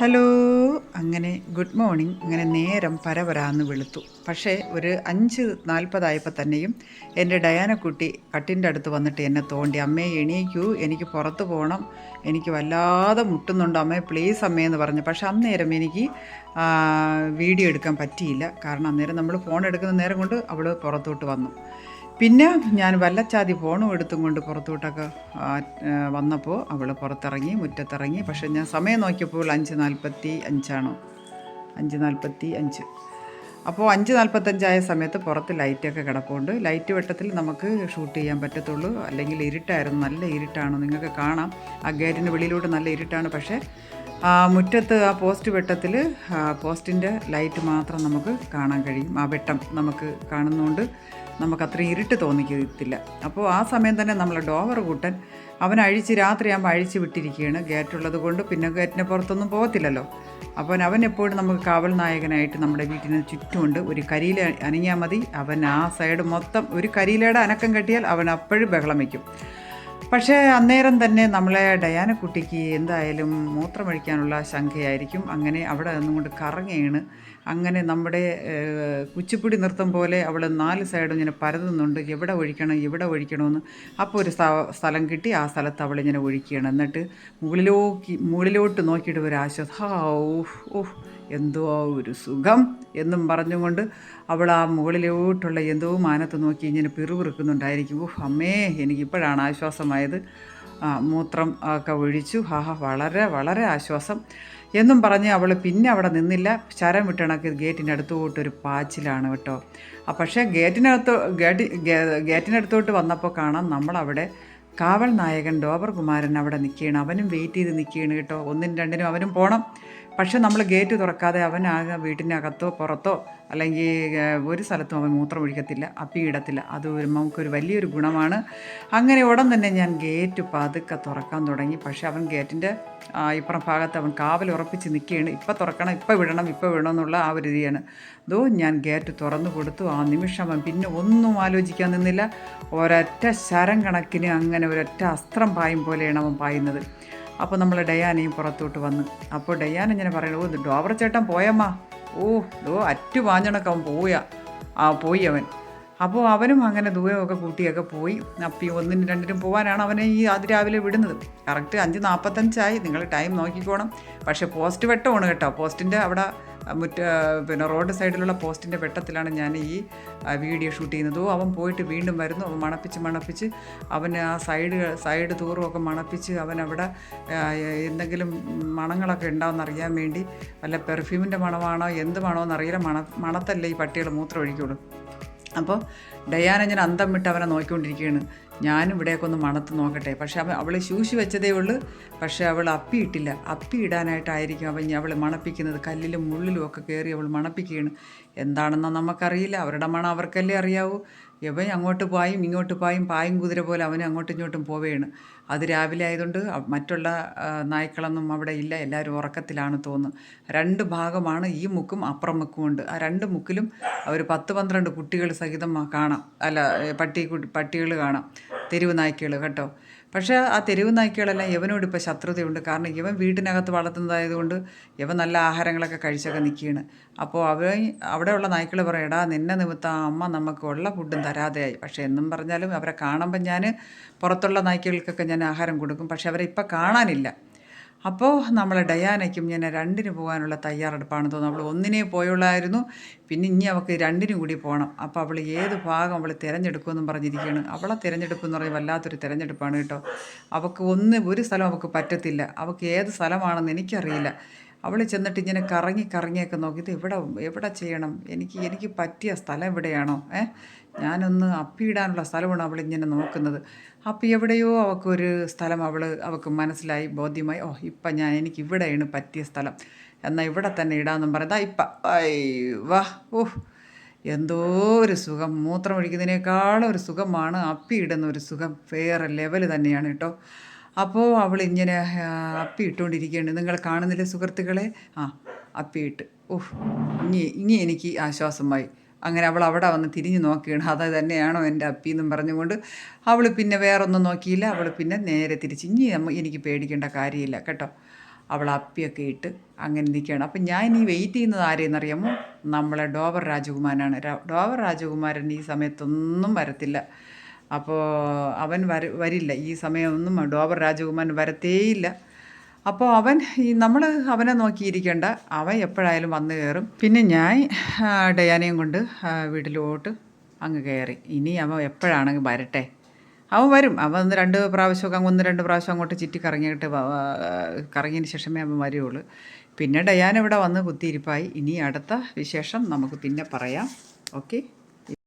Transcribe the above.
Hello. അങ്ങനെ good morning. അങ്ങനെ നേരം പരപരാന്ന് വെളുത്തു. പക്ഷേ ഒരു 5:40 തന്നെയും എൻ്റെ ഡയാനക്കുട്ടി കട്ടിൻ്റെ അടുത്ത് വന്നിട്ട് എന്നെ തോണ്ടി, അമ്മേ എണീക്കൂ, എനിക്ക് പുറത്ത് പോകണം, എനിക്ക് വല്ലാതെ മുട്ടുന്നുണ്ട് അമ്മേ, പ്ലീസ് അമ്മേന്ന് പറഞ്ഞു. പക്ഷെ അന്നേരം എനിക്ക് വീഡിയോ എടുക്കാൻ പറ്റിയില്ല. കാരണം അന്നേരം നമ്മൾ ഫോൺ എടുക്കുന്ന നേരം കൊണ്ട് അവൾ പുറത്തോട്ട് വന്നു. പിന്നെ ഞാൻ വല്ലച്ചാതി ഫോണും എടുത്തും കൊണ്ട് പുറത്തോട്ടൊക്കെ വന്നപ്പോൾ അവൾ പുറത്തിറങ്ങി, മുറ്റത്തിറങ്ങി. പക്ഷേ ഞാൻ സമയം നോക്കിയപ്പോൾ 5:45 5:45. അപ്പോൾ 5:45 സമയത്ത് പുറത്ത് ലൈറ്റൊക്കെ കിടപ്പുണ്ട്. ലൈറ്റ് വെട്ടത്തിൽ നമുക്ക് ഷൂട്ട് ചെയ്യാൻ പറ്റത്തുള്ളൂ. അല്ലെങ്കിൽ ഇരുട്ടായിരുന്നു, നല്ല ഇരുട്ടാണ്, നിങ്ങൾക്ക് കാണാം. ആ ഗേറ്റിൻ്റെ വെളിയിലോട്ട് നല്ല ഇരുട്ടാണ്. പക്ഷേ മുറ്റത്ത് ആ പോസ്റ്റ് വെട്ടത്തിൽ പോസ്റ്റിൻ്റെ ലൈറ്റ് മാത്രം നമുക്ക് കാണാൻ കഴിയും. ആ വെട്ടം നമുക്ക് കാണുന്നതുകൊണ്ട് നമുക്കത്ര ഇരുട്ട് തോന്നിക്കത്തില്ല. അപ്പോൾ ആ സമയം തന്നെ നമ്മൾ ഡോവർ കൂട്ടൻ അവൻ രാത്രിയാകുമ്പോൾ അഴിച്ച് വിട്ടിരിക്കുകയാണ്. ഗേറ്റുള്ളത് കൊണ്ട് പിന്നെ ഗേറ്റിന് പുറത്തൊന്നും പോകത്തില്ലല്ലോ. അപ്പോൾ അവൻ എപ്പോഴും നമുക്ക് കാവൽ നായകനായിട്ട് നമ്മുടെ വീട്ടിന് ചുറ്റുമുണ്ട്. ഒരു കരിയില അനങ്ങിയാൽ മതി, അവൻ ആ സൈഡ് മൊത്തം ഒരു കരിയിലയുടെ അനക്കം കെട്ടിയാൽ അവൻ അപ്പോഴും ബഹളം വയ്ക്കും. പക്ഷേ അന്നേരം തന്നെ നമ്മളെ ഡയാനക്കുട്ടിക്ക് എന്തായാലും മൂത്രമൊഴിക്കാനുള്ള ശങ്കയായിരിക്കും. അങ്ങനെ അവിടെ നിന്നുകൊണ്ട് കറങ്ങിയാണ്. അങ്ങനെ നമ്മുടെ കുച്ചിപ്പുടി നൃത്തം പോലെ അവൾ 4 സൈഡും ഇങ്ങനെ പരതുന്നുണ്ട്, എവിടെ ഒഴിക്കണം എവിടെ ഒഴിക്കണമെന്ന്. അപ്പോൾ ഒരു സ്ഥലം കിട്ടി, ആ സ്ഥലത്ത് അവളിങ്ങനെ ഒഴിക്കുകയാണ്. എന്നിട്ട് മുകളിലോട്ട് നോക്കിയിട്ട് ഒരു ആശ്വാസം, ഓഹ് ഓഹ് എന്തോ ഒരു സുഖം എന്നും പറഞ്ഞുകൊണ്ട് അവൾ ആ മുകളിലോട്ടുള്ള എന്തോ മാനത്ത് നോക്കി ഇങ്ങനെ പിറുപിറുക്കുന്നുണ്ടായിരിക്കും. ഓഹ് അമ്മേ, എനിക്കിപ്പോഴാണ് ആശ്വാസമായത്. മൂത്രം ഒക്കെ ഒഴിച്ചു, വളരെ വളരെ ആശ്വാസം എന്നും പറഞ്ഞ് അവൾ പിന്നെ അവിടെ നിന്നില്ല. ശരം വിട്ടണക്ക് ഗേറ്റിൻ്റെ അടുത്തോട്ടൊരു പാച്ചിലാണ് കേട്ടോ. പക്ഷേ ഗേറ്റിനടുത്തോട്ട് വന്നപ്പോൾ കാണാം നമ്മളവിടെ കാവൽ നായകൻ ഡോബർ കുമാരൻ അവിടെ നിൽക്കുകയാണ്. അവനും വെയിറ്റ് ചെയ്ത് നിൽക്കുകയാണ് കേട്ടോ. 1-നും 2-നും അവനും പോകണം. പക്ഷെ നമ്മൾ ഗേറ്റ് തുറക്കാതെ അവൻ വീട്ടിനകത്തോ പുറത്തോ അല്ലെങ്കിൽ ഒരു സ്ഥലത്തും അവൻ മൂത്രം ഒഴിക്കത്തില്ല, അപ്പിയിടത്തില്ല. അത് നമുക്കൊരു വലിയൊരു ഗുണമാണ്. അങ്ങനെ ഉടൻ തന്നെ ഞാൻ ഗേറ്റ് പതുക്കെ തുറക്കാൻ തുടങ്ങി. പക്ഷേ അവൻ ഗേറ്റിൻ്റെ ഇപ്പുറം ഭാഗത്ത് അവൻ കാവൽ ഉറപ്പിച്ച് നിൽക്കുകയാണ്. ഇപ്പം തുറക്കണം, ഇപ്പം വിടണം എന്നുള്ള ആ ഒരു രീതിയാണ്. ഞാൻ ഗേറ്റ് തുറന്നു കൊടുത്തു. ആ നിമിഷം അവൻ പിന്നെ ഒന്നും ആലോചിക്കാൻ നിന്നില്ല. ഒരൊറ്റ ശരം കണക്കിന് അങ്ങനെ ഒരൊറ്റ അസ്ത്രം പായും പോലെയാണ് അവൻ പായുന്നത്. അപ്പോൾ നമ്മൾ ഡയാനയും പുറത്തോട്ട് വന്ന്. അപ്പോൾ ഡയാന ഇങ്ങനെ പറയണു, ഡോബർ ചേട്ടൻ പോയമ്മ, അറ്റു പാഞ്ഞണക്ക് അവൻ പോയി അവൻ. അപ്പോൾ അവനും അങ്ങനെ ദൂരമൊക്കെ കൂട്ടിയൊക്കെ പോയി. അപ്പം 1-നും 2-നും പോകാനാണ് അവനെ ഈ അതിരാവിലെ വിടുന്നത്. കറക്റ്റ് 5:45 നിങ്ങൾ ടൈം നോക്കിക്കോണം. പക്ഷേ പോസ്റ്റ് വെട്ടമാണ് കേട്ടോ. പോസ്റ്റിൻ്റെ അവിടെ പിന്നെ റോഡ് സൈഡിലുള്ള പോസ്റ്റിൻ്റെ വെട്ടത്തിലാണ് ഞാൻ ഈ വീഡിയോ ഷൂട്ട് ചെയ്യുന്നത്. അവൻ പോയിട്ട് വീണ്ടും വരുന്നു. അവൻ മണപ്പിച്ച് അവന് ആ സൈഡ് തൂറുമൊക്കെ മണപ്പിച്ച് അവനവിടെ എന്തെങ്കിലും മണങ്ങളൊക്കെ ഉണ്ടാവുമെന്നറിയാൻ വേണ്ടി, വല്ല പെർഫ്യൂമിൻ്റെ മണമാണോ എന്ത് മണമെന്ന് അറിയില്ല, മണത്തല്ലേ ഈ പട്ടികൾ മൂത്രം ഒഴിക്കുള്ളൂ. അപ്പോൾ ഡയാന ഞാൻ അന്തം വിട്ട് അവനെ നോക്കിക്കൊണ്ടിരിക്കുകയാണ്. ഞാനും ഇവിടെയൊക്കെ ഒന്ന് മണത്ത് നോക്കട്ടെ. പക്ഷേ അവൾ ശൂശി വെച്ചതേ ഉള്ളൂ. പക്ഷേ അവൾ അപ്പി ഇട്ടില്ല. അപ്പി ഇടാനായിട്ടായിരിക്കും അവൾ മണപ്പിക്കുന്നത്. കല്ലിലും മുള്ളിലും ഒക്കെ കയറി അവൾ മണപ്പിക്കുകയാണ്. എന്താണെന്നോ നമുക്കറിയില്ല, അവരുടെ മണം അവർക്കല്ലേ അറിയാവൂ. ഇവൻ അങ്ങോട്ട് പായും ഇങ്ങോട്ട് പായും കുതിര പോലെ അവന് അങ്ങോട്ടും ഇങ്ങോട്ടും പോവുകയാണ്. അത് രാവിലെ ആയതുകൊണ്ട് മറ്റുള്ള നായ്ക്കളൊന്നും അവിടെ ഇല്ല, എല്ലാവരും ഉറക്കത്തിലാണ് തോന്നുന്നു. 2 ഭാഗമാണ്, ഈ മുക്കും അപ്പുറം മുക്കുമുണ്ട്. ആ 2 മുക്കിലും അവർ 10-12 കുട്ടികൾ സഹിതം കാണാം. അല്ല, പട്ടികൾ കാണാം, തെരുവ് നായ്ക്കൾ കേട്ടോ. പക്ഷേ ആ തെരുവ് നായ്ക്കളെല്ലാം ഇവനോട് ഇപ്പോൾ ശത്രുതയുണ്ട്. കാരണം ഇവൻ വീട്ടിനകത്ത് വളർത്തുന്നതായതുകൊണ്ട് ഇവൻ നല്ല ആഹാരങ്ങളൊക്കെ കഴിച്ചൊക്കെ നിൽക്കുകയാണ്. അപ്പോൾ അവിടെയുള്ള നായ്ക്കൾ പറയും, എടാ നിന്നെ നിമിത്തം അമ്മ നമുക്ക് ഉള്ള ഫുഡും തരാതെയായി. പക്ഷേ എന്നും പറഞ്ഞാലും അവരെ കാണുമ്പം ഞാൻ പുറത്തുള്ള നായ്ക്കൾക്കൊക്കെ ഞാൻ ആഹാരം കൊടുക്കും. പക്ഷേ അവരെ ഇപ്പം കാണാനില്ല. അപ്പോൾ നമ്മൾ ഡയാനയ്ക്കും ഞാൻ 2-ന് പോകാനുള്ള തയ്യാറെടുപ്പാണ് തോന്നുന്നു. അവൾ 1-നേ പോയുള്ളായിരുന്നു, പിന്നെ ഇനി അവൾക്ക് 2-നും കൂടി പോകണം. അപ്പോൾ അവൾ ഏത് ഭാഗം അവൾ തിരഞ്ഞെടുക്കുമെന്നും പറഞ്ഞിരിക്കുകയാണ്. അവളെ തിരഞ്ഞെടുപ്പ് എന്ന് പറയുന്നത് വല്ലാത്തൊരു തിരഞ്ഞെടുപ്പാണ് കേട്ടോ. അവൾക്ക് ഒരു സ്ഥലം അവൾക്ക് പറ്റത്തില്ല. അവൾക്ക് ഏത് സ്ഥലമാണെന്ന് എനിക്കറിയില്ല. അവൾ ചെന്നിട്ട് ഇങ്ങനെ കറങ്ങിയൊക്കെ നോക്കി, ഇത് എവിടെ ചെയ്യണം, എനിക്ക് പറ്റിയ സ്ഥലം എവിടെയാണോ, ഞാനൊന്ന് അപ്പിയിടാനുള്ള സ്ഥലമാണ് അവളിങ്ങനെ നോക്കുന്നത്. അപ്പോൾ എവിടെയോ അവൾക്കൊരു സ്ഥലം അവൾക്ക് മനസ്സിലായി, ബോധ്യമായി. ഇപ്പം എനിക്ക് ഇവിടെയാണ് പറ്റിയ സ്ഥലം, എന്നാൽ ഇവിടെ തന്നെ ഇടാമെന്നും പറയുന്നത്. ഇപ്പം വാ, എന്തോ ഒരു സുഖം, മൂത്രം ഒഴിക്കുന്നതിനേക്കാളും ഒരു സുഖമാണ് അപ്പിയിടുന്ന ഒരു സുഖം. വേറെ ലെവൽ തന്നെയാണ് കേട്ടോ. അപ്പോൾ അവളിങ്ങനെ അപ്പി ഇട്ടുകൊണ്ടിരിക്കുകയാണ്. നിങ്ങൾ കാണുന്നില്ലേ സുഹൃത്തുക്കളെ? അപ്പിയിട്ട് ഇനി എനിക്ക് ആശ്വാസമായി. അങ്ങനെ അവൾ അവിടെ വന്ന് തിരിഞ്ഞു നോക്കുകയാണ്. അത് തന്നെയാണോ എൻ്റെ അപ്പി എന്നും പറഞ്ഞുകൊണ്ട് അവൾ പിന്നെ വേറൊന്നും നോക്കിയില്ല. അവൾ പിന്നെ നേരെ തിരിച്ച്, എനിക്ക് പേടിക്കേണ്ട കാര്യമില്ല കേട്ടോ. അവൾ അപ്പിയൊക്കെ ഇട്ട് അങ്ങനെ നിൽക്കുകയാണ്. അപ്പം ഞാൻ ഇനി വെയിറ്റ് ചെയ്യുന്നത് ആരെയെന്നറിയാമോ? നമ്മളെ ഡോബർ രാജകുമാരനാണ്. ഡോബർ രാജകുമാരൻ ഈ സമയത്തൊന്നും വരത്തില്ല. അപ്പോൾ അവൻ വരില്ല ഈ സമയമൊന്നും. ഡോബർ രാജകുമാരൻ വരത്തേയില്ല. അപ്പോൾ നമ്മൾ അവനെ നോക്കിയിരിക്കേണ്ട, അവൻ എപ്പോഴായാലും വന്ന് കയറും. പിന്നെ ഞാൻ ഡയാനയും കൊണ്ട് വീട്ടിലോട്ട് അങ്ങ് കയറി. ഇനി അവൻ എപ്പോഴാണെങ്കിൽ വരട്ടെ, അവൻ വരും. അവൻ ഒന്ന് രണ്ട് പ്രാവശ്യം അങ്ങോട്ട് ചുറ്റി കറങ്ങിയതിന് ശേഷമേ അവൻ വരികയുള്ളൂ. പിന്നെ ഡയാന ഇവിടെ വന്ന് കുത്തിയിരിപ്പായി. ഇനി അടുത്ത വിശേഷം നമുക്ക് പിന്നെ പറയാം. ഓക്കെ.